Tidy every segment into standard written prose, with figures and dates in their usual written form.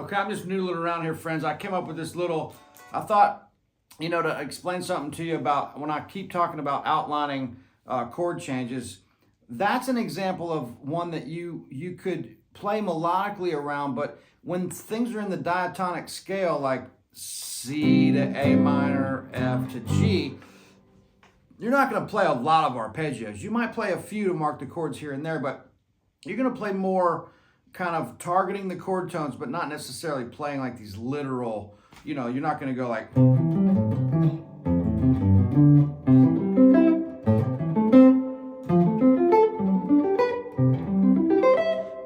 Okay, I'm just noodling around here, friends. I came up with this little, I thought, you know, to explain something to you about when I keep talking about outlining chord changes, that's an example of one that you could play melodically around, but when things are in the diatonic scale, like C to A minor, F to G, you're not going to play a lot of arpeggios. You might play a few to mark the chords here and there, but you're going to play more kind of targeting the chord tones, but not necessarily playing like these literal, you know, you're not going to go like,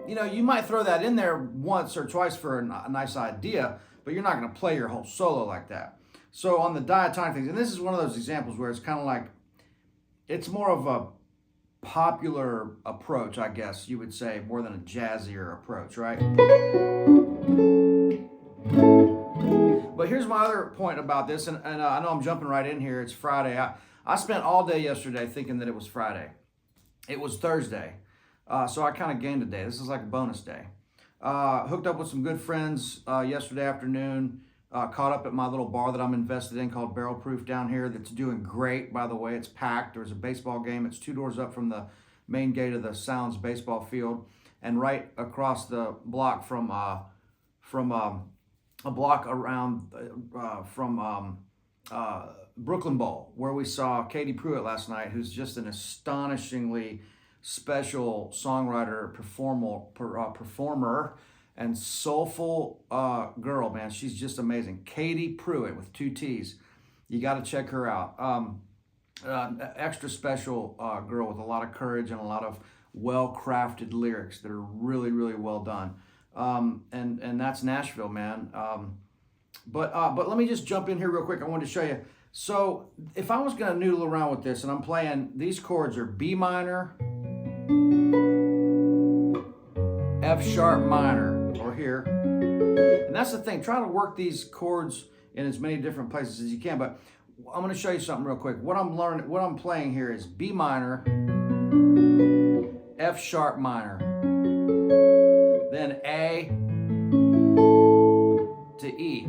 you know, you might throw that in there once or twice for a nice idea, but you're not going to play your whole solo like that. So on the diatonic things, and this is one of those examples where it's kind of like, it's more of a popular approach, I guess you would say, more than a jazzier approach, right? But here's my other point about this, and I know I'm jumping right in here. It's Friday. I spent all day yesterday thinking that it was Friday. It was Thursday, so I kind of gained a day. This is like a bonus day. Hooked up with some good friends yesterday afternoon. Caught up at my little bar that I'm invested in called Barrel Proof down here that's doing great, by the way. It's packed. There's a baseball game. It's 2 doors up from the main gate of the Sounds baseball field and right across the block from a block around from Brooklyn Bowl, where we saw Katie Pruitt last night, who's just an astonishingly special songwriter, performer, and soulful girl, man. She's just amazing. Katie Pruitt with 2 T's. You got to check her out. Extra special girl with a lot of courage and a lot of well-crafted lyrics that are really, really well done. And that's Nashville, man. But let me just jump in here real quick. I wanted to show you. So if I was going to noodle around with this, and I'm playing, these chords are B minor, F sharp minor, or here. And that's the thing, try to work these chords in as many different places as you can, but I'm going to show you something real quick. What I'm playing here is B minor, F sharp minor, then A to E.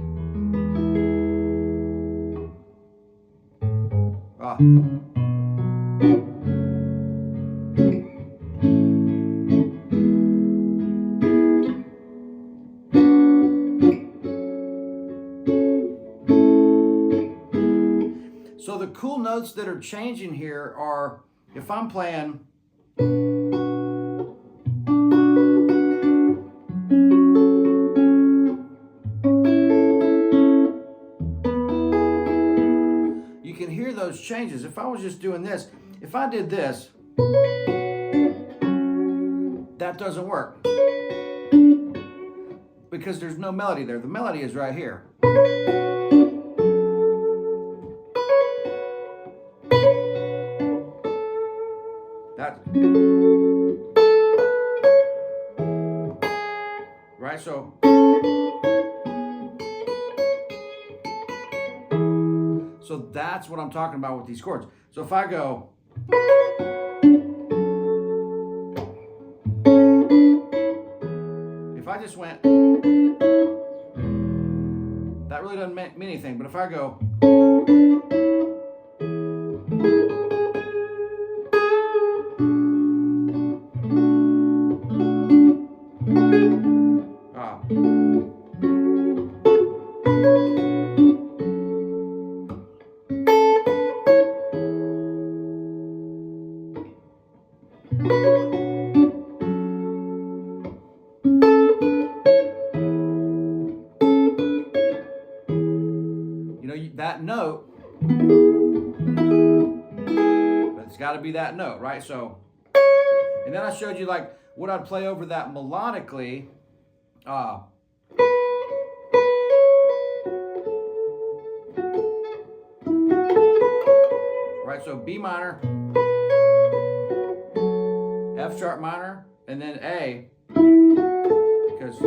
cool notes that are changing here are, if I'm playing, you can hear those changes. If I was just doing this, if I did this, that doesn't work because there's no melody there. The melody is right here. That, right? So that's what I'm talking about with these chords. So if I go, if I just went, that really doesn't mean anything. But if I go, that note, but it's got to be that note, right? So, and then I showed you like what I'd play over that melodically. Right, so B minor, F sharp minor, and then A, because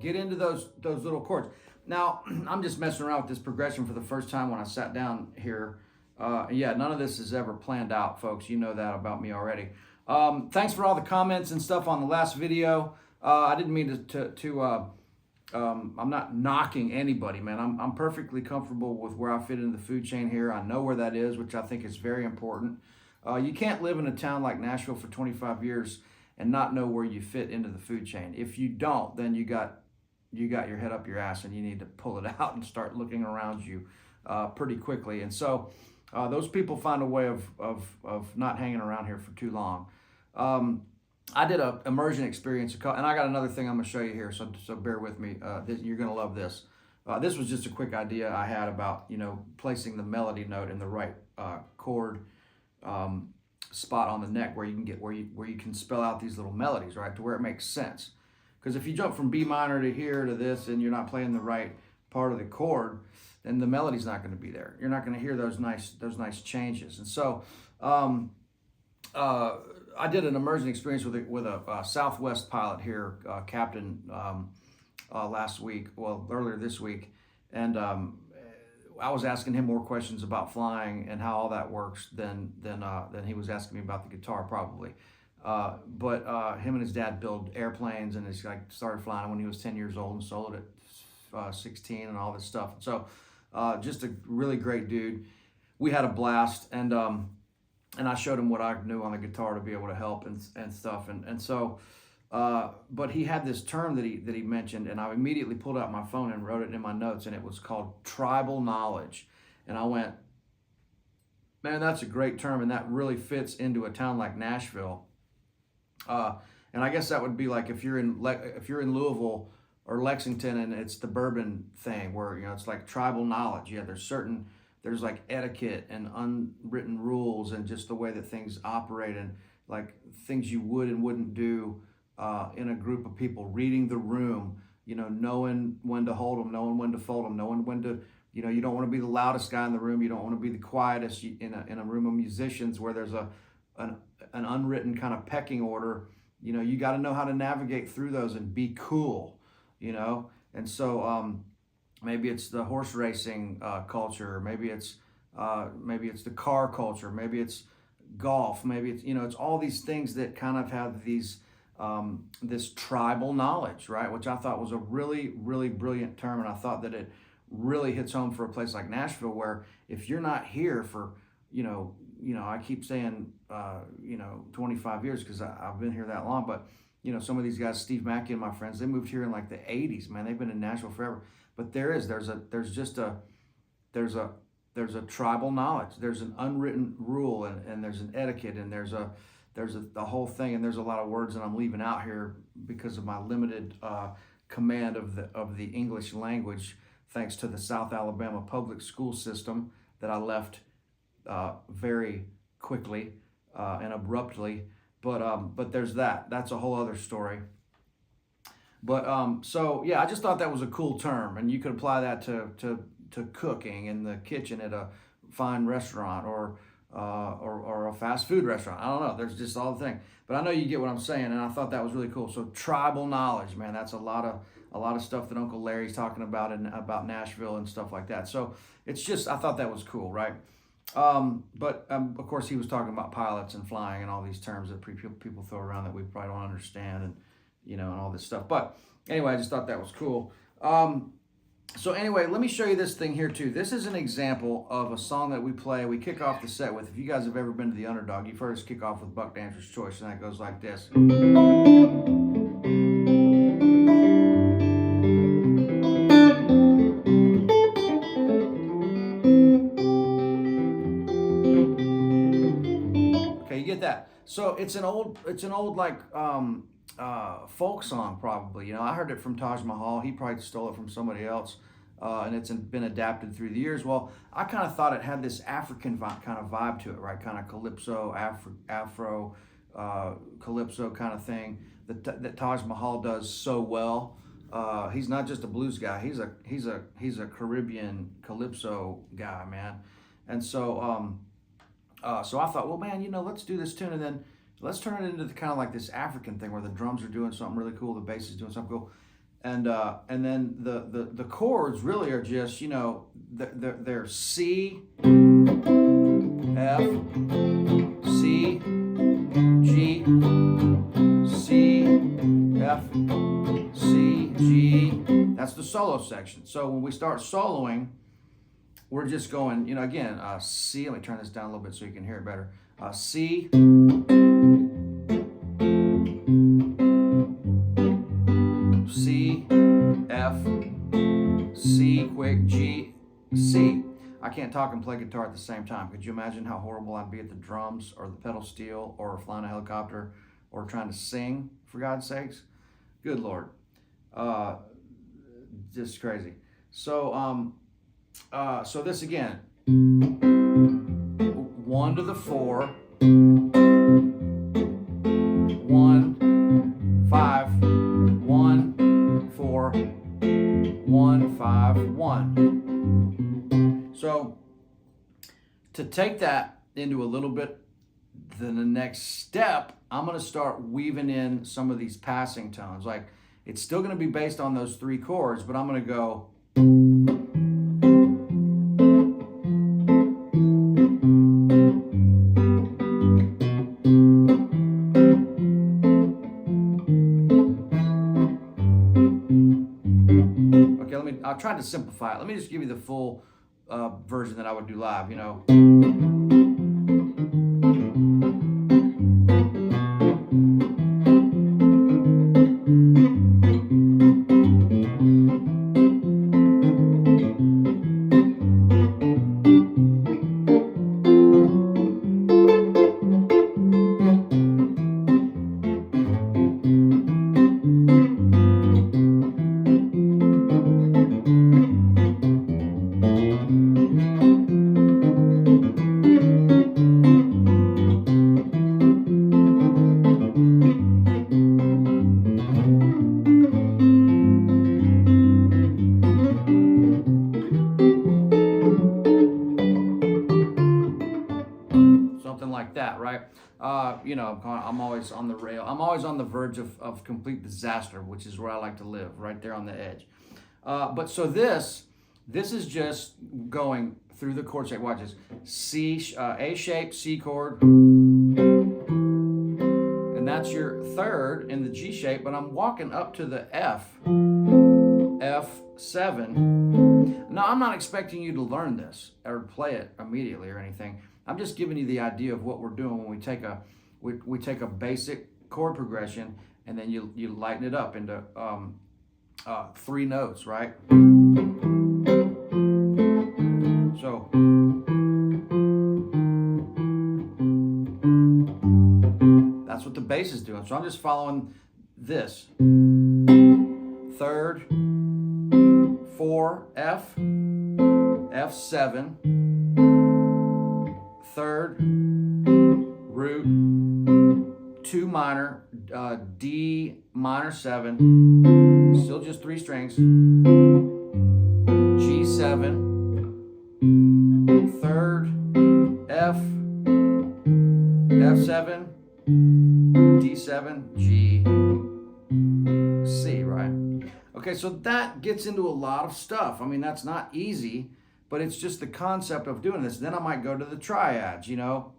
get into those little chords. Now, I'm just messing around with this progression for the first time when I sat down here. Yeah, none of this is ever planned out, folks. You know that about me already. Thanks for all the comments and stuff on the last video. I didn't mean I'm not knocking anybody, man. I'm perfectly comfortable with where I fit into the food chain here. I know where that is, which I think is very important. You can't live in a town like Nashville for 25 years and not know where you fit into the food chain. If you don't, then you got your head up your ass and you need to pull it out and start looking around you pretty quickly. And so those people find a way of not hanging around here for too long. I did an immersion experience, and I got another thing I'm going to show you here, so bear with me. You're going to love this. This was just a quick idea I had about, placing the melody note in the right chord spot on the neck where you can get where you can spell out these little melodies, right, to where it makes sense. Because if you jump from B minor to here to this and you're not playing the right part of the chord, then the melody's not going to be there. You're not going to hear those nice changes. And so I did an immersion experience with a Southwest pilot here, captain, last week, earlier this week, and I was asking him more questions about flying and how all that works than he was asking me about the guitar probably. But him and his dad build airplanes, and started flying when he was 10 years old and sold it at 16 and all this stuff. So just a really great dude. We had a blast, and I showed him what I knew on the guitar to be able to help and stuff. And so, but he had this term that he mentioned, and I immediately pulled out my phone and wrote it in my notes, and it was called tribal knowledge. And I went, man, that's a great term, and that really fits into a town like Nashville. And I guess that would be like if you're in Louisville or Lexington, and it's the bourbon thing where it's like tribal knowledge. Yeah, there's like etiquette and unwritten rules and just the way that things operate and like things you would and wouldn't do in a group of people. Reading the room, knowing when to hold them, knowing when to fold them, knowing when to. You don't want to be the loudest guy in the room. You don't want to be the quietest in a room of musicians where there's an unwritten kind of pecking order. You got to know how to navigate through those and be cool, And so maybe it's the horse racing culture. Maybe it's the car culture. Maybe it's golf. Maybe it's it's all these things that kind of have these this tribal knowledge, right? Which I thought was a really, really brilliant term, and I thought that it really hits home for a place like Nashville, where if you're not here for I keep saying, 25 years because I've been here that long, but some of these guys, Steve Mackey and my friends, they moved here in like the 80s, man. They've been in Nashville forever. But there's a tribal knowledge. There's an unwritten rule, and there's an etiquette, and there's the whole thing, and there's a lot of words that I'm leaving out here because of my limited command of the English language, thanks to the South Alabama public school system that I left very quickly and abruptly. But there's that. That's a whole other story. But so yeah, I just thought that was a cool term, and you could apply that to cooking in the kitchen at a fine restaurant or a fast food restaurant. I don't know. There's just all the thing. But I know you get what I'm saying, and I thought that was really cool. So tribal knowledge, man, that's a lot of stuff that Uncle Larry's talking about about Nashville and stuff like that. So it's just, I thought that was cool, right? But of course he was talking about pilots and flying and all these terms that people throw around that we probably don't understand, and and all this stuff. But anyway, I just thought that was cool. So anyway, let me show you this thing here too. This is an example of a song that we kick off the set with. If you guys have ever been to the Underdog, you've heard us kick off with Buck Dancer's Choice, and that goes like this. Okay, you get that. So it's an old like folk song probably. I heard it from Taj Mahal. He probably stole it from somebody else, and it's been adapted through the years. Well, I kind of thought it had this African kind of vibe to it, right? Kind of calypso, Afro, calypso kind of thing that Taj Mahal does so well. He's not just a blues guy. He's a Caribbean calypso guy, man. And so so I thought, well, man, let's do this tune, and then let's turn it into kind of like this African thing where the drums are doing something really cool, the bass is doing something cool, and then the chords really are just they're C, F, C, G, C, F, C, G. That's the solo section. So when we start soloing, we're just going, again, C. Let me turn this down a little bit so you can hear it better. C, C, F, C, quick, G, C. I can't talk and play guitar at the same time. Could you imagine how horrible I'd be at the drums or the pedal steel or flying a helicopter or trying to sing, for God's sakes? Good Lord. Just crazy. So, so this again, 1 to the 4, 1, 5, 1, 4, 1, 5, 1. So to take that into a little bit, then the next step, I'm going to start weaving in some of these passing tones. Like, it's still going to be based on those 3 chords, but I'm going to go. I tried to simplify it. Let me just give you the full version that I would do live, like that, right? I'm always on the rail. I'm always on the verge of complete disaster, which is where I like to live, right there on the edge. But so this is just going through the chord shape. Watch this. C, A shape, C chord. And that's your third in the G shape, but I'm walking up to the F, F7. Now, I'm not expecting you to learn this or play it immediately or anything. I'm just giving you the idea of what we're doing when we take a basic chord progression and then you lighten it up into 3 notes, right? So that's what the bass is doing. So I'm just following this. 3rd, 4, F, F7, 3rd, root, 2 minor, D minor 7, still just 3 strings, G7, 3rd, F, F7, D7, G, C, right? Okay, so that gets into a lot of stuff. I mean, that's not easy, but it's just the concept of doing this. Then I might go to the triads, you know.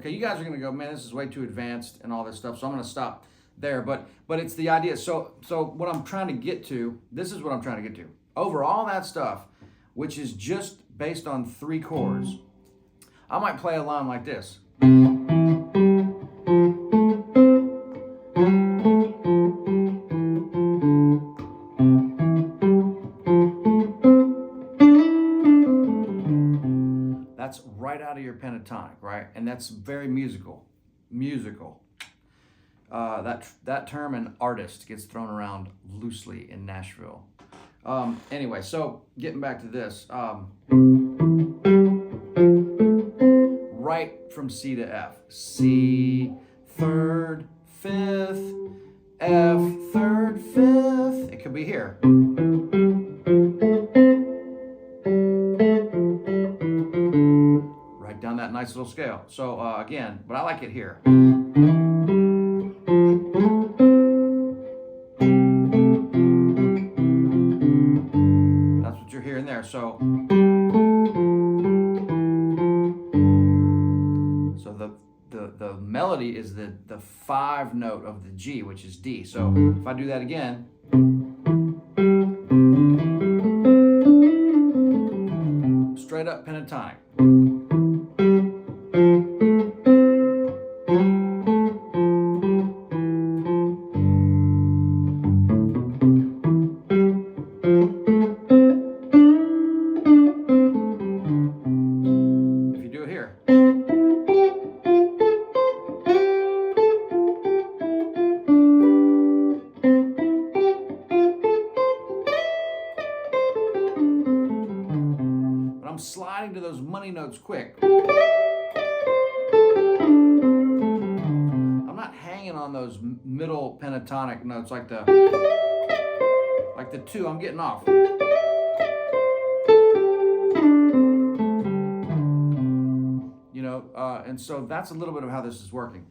You guys are going to go, man, this is way too advanced and all this stuff, so I'm going to stop there. But it's the idea. So what I'm trying to get to, this is what I'm trying to get to. Over all that stuff, which is just based on 3 chords, I might play a line like this. That's right out of your pentatonic, right? And that's very musical. That term, an artist, gets thrown around loosely in Nashville. Anyway, so getting back to this, right from C to F. C, 3rd, 5th, F, 3rd, 5th. It could be here. Right down that nice little scale. So again, but I like it here. That's what you're hearing there. So the melody is the 5 note of the G, which is D. So if I do that again, straight up pentatonic. If you do it here. I'm sliding to those money notes quick. I'm not hanging on those middle pentatonic notes like the 2. I'm getting off. You know, and so that's a little bit of how this is working.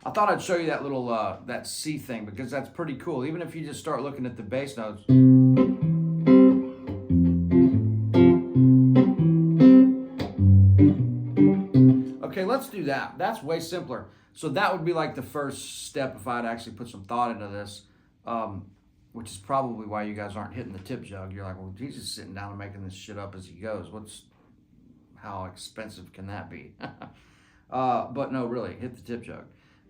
I thought I'd show you that little that C thing because that's pretty cool. Even if you just start looking at the bass notes. Okay, let's do that. That's way simpler. So that would be like the first step if I'd actually put some thought into this, which is probably why you guys aren't hitting the tip jug. You're like, well, he's just sitting down and making this shit up as he goes. How expensive can that be? But no, really, hit the tip jug.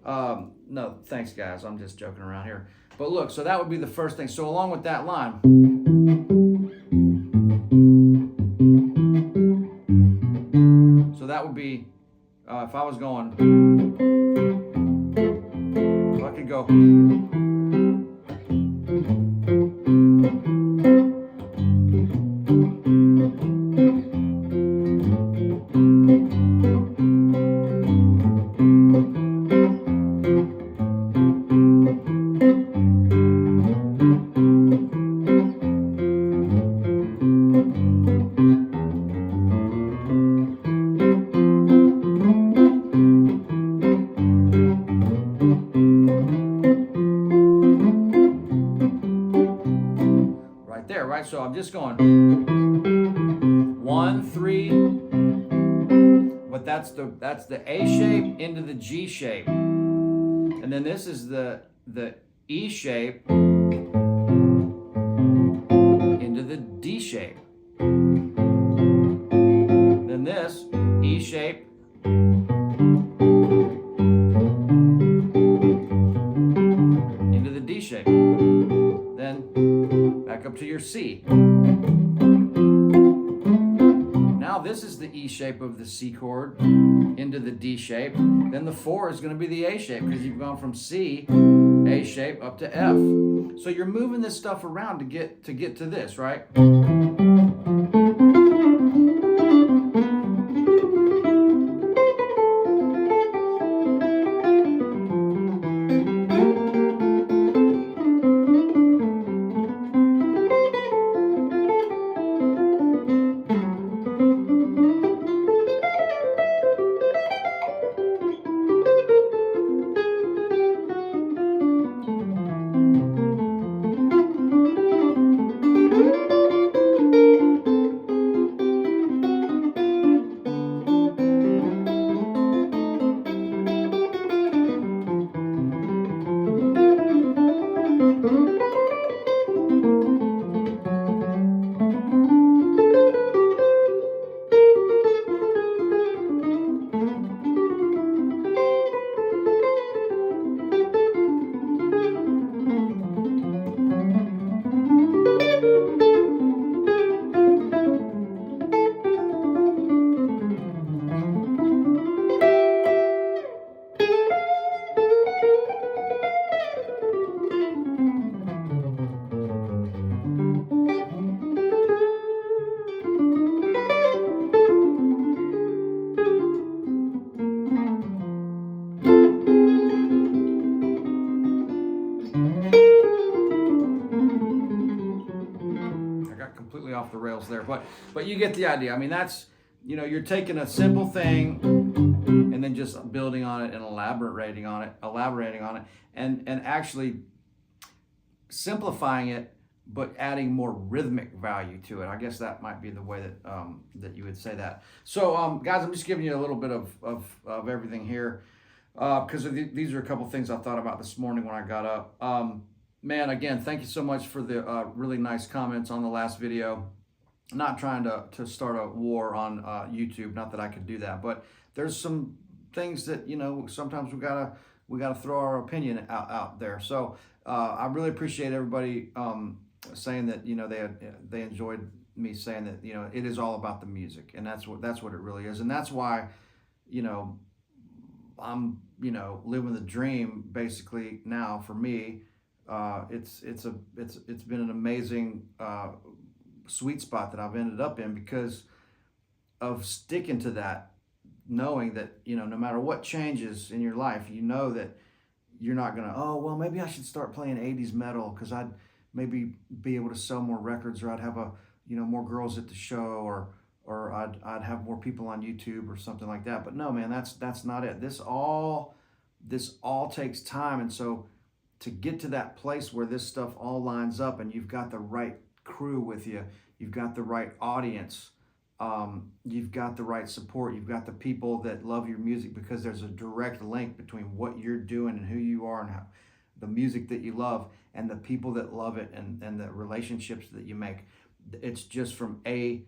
No, thanks, guys. I'm just joking around here. But look, so that would be the first thing. So along with that line, so that would be, if I was going, so I could go. there, right? So I'm just going 1, 3, but that's the A shape into the G shape, and then this is the E shape into the D shape. Then this E shape into the D shape. Then back up to your C. Now this is the E shape of the C chord into the D shape. Then the 4 is going to be the A shape because you've gone from C, A shape up to F. So you're moving this stuff around to get to this, right? Completely off the rails there, but you get the idea. I mean, that's, you're taking a simple thing and then just building on it and elaborating on it, and actually simplifying it, but adding more rhythmic value to it. I guess that might be the way that you would say that. So, guys, I'm just giving you a little bit of everything here because these are a couple things I thought about this morning when I got up. Man, again, thank you so much for the really nice comments on the last video. Not trying to start a war on YouTube, not that I could do that, but there's some things that, sometimes we gotta throw our opinion out there. So I really appreciate everybody saying that, they enjoyed me saying that, it is all about the music, and that's what it really is. And that's why, I'm, living the dream basically now for me. It's been an amazing sweet spot that I've ended up in because of sticking to that, knowing that, no matter what changes in your life, that you're not gonna, oh, well, maybe I should start playing 80s metal because I'd maybe be able to sell more records, or I'd have more girls at the show, or I'd have more people on YouTube or something like that. But no, man, that's not it. This all takes time. And so to get to that place where this stuff all lines up and you've got the right crew with you, you've got the right audience, you've got the right support, you've got the people that love your music, because there's a direct link between what you're doing and who you are and how the music that you love and the people that love it and the relationships that you make. It's just from A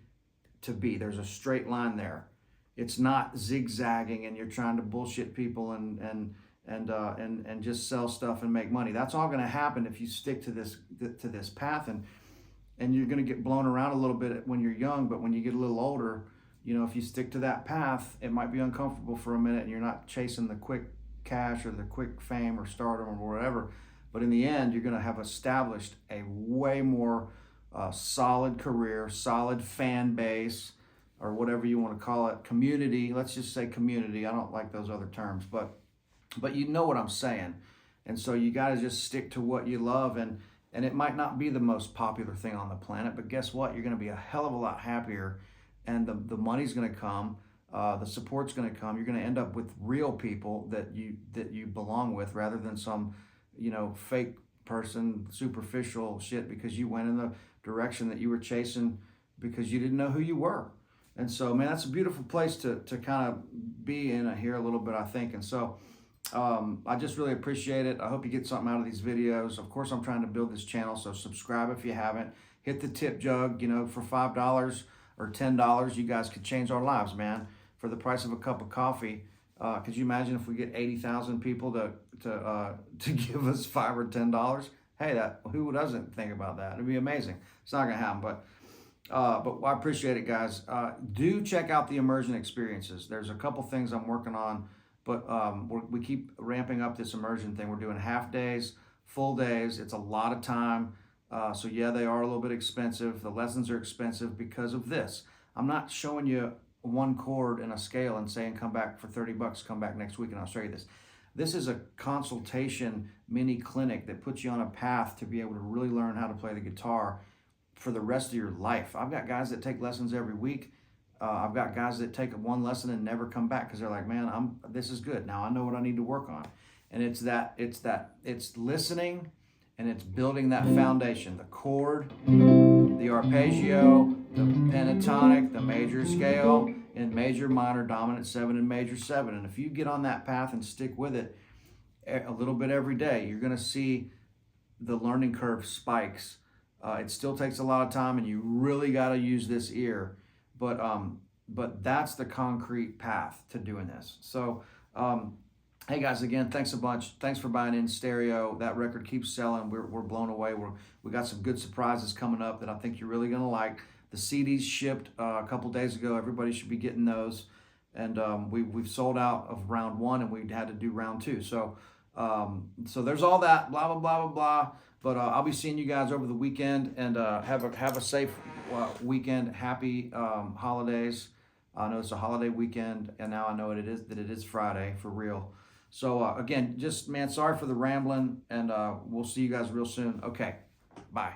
to B. There's a straight line there. It's not zigzagging and you're trying to bullshit people and just sell stuff and make money. That's all going to happen if you stick to this path, and you're going to get blown around a little bit when you're young, but when you get a little older, if you stick to that path, it might be uncomfortable for a minute and you're not chasing the quick cash or the quick fame or stardom or whatever, but in the end, you're going to have established a way more solid career, solid fan base, or whatever you want to call it, community. Let's just say community. I don't like those other terms, but you know what I'm saying. And so you got to just stick to what you love, and it might not be the most popular thing on the planet, but guess what? You're going to be a hell of a lot happier, and the money's going to come, the support's going to come. You're going to end up with real people that you belong with, rather than some, fake person, superficial shit, because you went in the direction that you were chasing because you didn't know who you were. And so, man, that's a beautiful place to kind of be in here a little bit, I think. And so I just really appreciate it. I hope you get something out of these videos. Of course, I'm trying to build this channel, so subscribe if you haven't. Hit the tip jug, you know, for $5 or $10, you guys could change our lives, man, for the price of a cup of coffee. Could you imagine if we get 80,000 people to give us $5 or $10? Hey, who doesn't think about that? It'd be amazing. It's not gonna happen, but I appreciate it, guys. Do check out the immersion experiences. There's a couple things I'm working on, but we keep ramping up this immersion thing. We're doing half days, full days. It's a lot of time. So yeah, they are a little bit expensive. The lessons are expensive because of this. I'm not showing you one chord and a scale and saying, come back for 30 bucks, come back next week and I'll show you this. This is a consultation mini clinic that puts you on a path to be able to really learn how to play the guitar for the rest of your life. I've got guys that take lessons every week. I've got guys that take one lesson and never come back because they're like, man, this is good. Now I know what I need to work on. And it's listening, and it's building that foundation, the chord, the arpeggio, the pentatonic, the major scale, and major, minor, dominant 7, and major 7. And if you get on that path and stick with it a little bit every day, you're gonna see the learning curve spikes. It still takes a lot of time, and you really gotta use this ear, but that's the concrete path to doing this. So, hey guys, again, thanks a bunch. Thanks for buying in stereo. That record keeps selling. We're blown away. We got some good surprises coming up that I think you're really gonna like. The CDs shipped a couple days ago. Everybody should be getting those. And we've sold out of round 1, and we had to do round 2. So there's all that, blah, blah, blah, blah, blah. But I'll be seeing you guys over the weekend, and have a safe weekend. Happy holidays. I know it's a holiday weekend, and now I know that it is Friday for real. So again, just, man, sorry for the rambling, and we'll see you guys real soon. Okay, bye.